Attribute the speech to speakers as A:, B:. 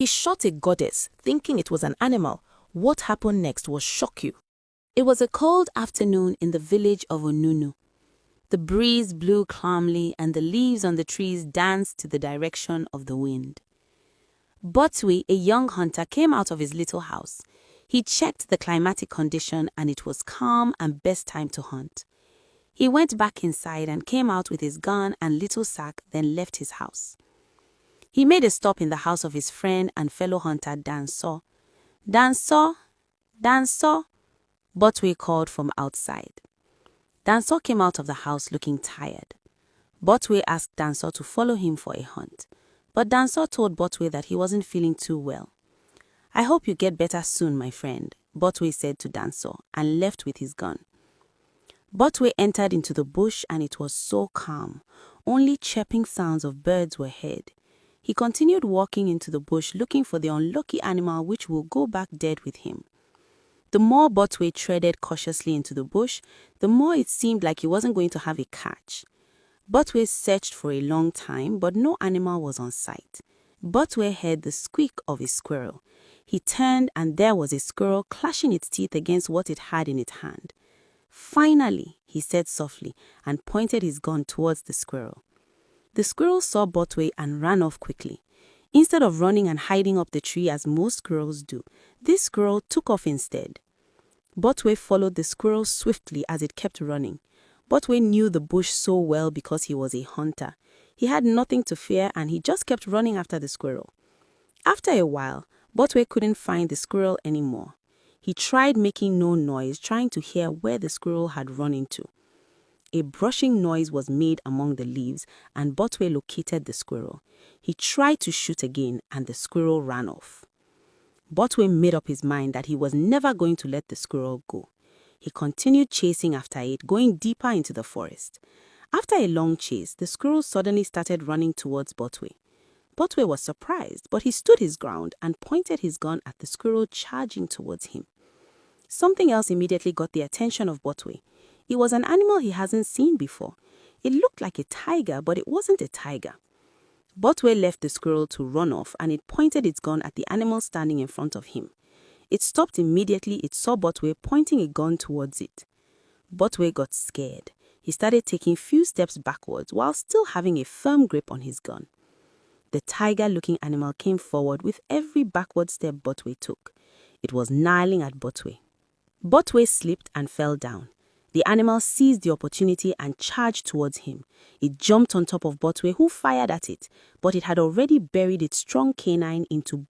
A: He shot a goddess, thinking it was an animal. What happened next will shock you.
B: It was a cold afternoon in the village of Onunu. The breeze blew calmly and the leaves on the trees danced to the direction of the wind. Botwe, a young hunter, came out of his little house. He checked the climatic condition and it was calm and best time to hunt. He went back inside and came out with his gun and little sack, then left his house. He made a stop in the house of his friend and fellow hunter Danso. Danso, Danso, Botwe called from outside. Danso came out of the house looking tired. Botwe asked Danso to follow him for a hunt, but Danso told Botwe that he wasn't feeling too well. "I hope you get better soon, my friend," Botwe said to Danso and left with his gun. Botwe entered into the bush and it was so calm. Only chirping sounds of birds were heard. He continued walking into the bush looking for the unlucky animal which will go back dead with him. The more Botwe treaded cautiously into the bush, the more it seemed like he wasn't going to have a catch. Botwe searched for a long time, but no animal was on sight. Botwe heard the squeak of a squirrel. He turned and there was a squirrel clashing its teeth against what it had in its hand. "Finally," he said softly and pointed his gun towards the squirrel. The squirrel saw Botwe and ran off quickly. Instead of running and hiding up the tree as most squirrels do, this squirrel took off instead. Botwe followed the squirrel swiftly as it kept running. Botwe knew the bush so well because he was a hunter. He had nothing to fear and he just kept running after the squirrel. After a while, Botwe couldn't find the squirrel anymore. He tried making no noise, trying to hear where the squirrel had run into. A brushing noise was made among the leaves and Botwe located the squirrel. He tried to shoot again and the squirrel ran off. Botwe made up his mind that he was never going to let the squirrel go. He continued chasing after it, going deeper into the forest. After a long chase, the squirrel suddenly started running towards Botwe. Botwe was surprised, but he stood his ground and pointed his gun at the squirrel charging towards him. Something else immediately got the attention of Botwe. It was an animal he hasn't seen before. It looked like a tiger, but it wasn't a tiger. Botwe left the squirrel to run off and it pointed its gun at the animal standing in front of him. It stopped immediately it saw Botwe pointing a gun towards it. Botwe got scared. He started taking few steps backwards while still having a firm grip on his gun. The tiger-looking animal came forward with every backward step Botwe took. It was gnarling at Botwe. Botwe slipped and fell down. The animal seized the opportunity and charged towards him. It jumped on top of Botwe, who fired at it, but it had already buried its strong canine into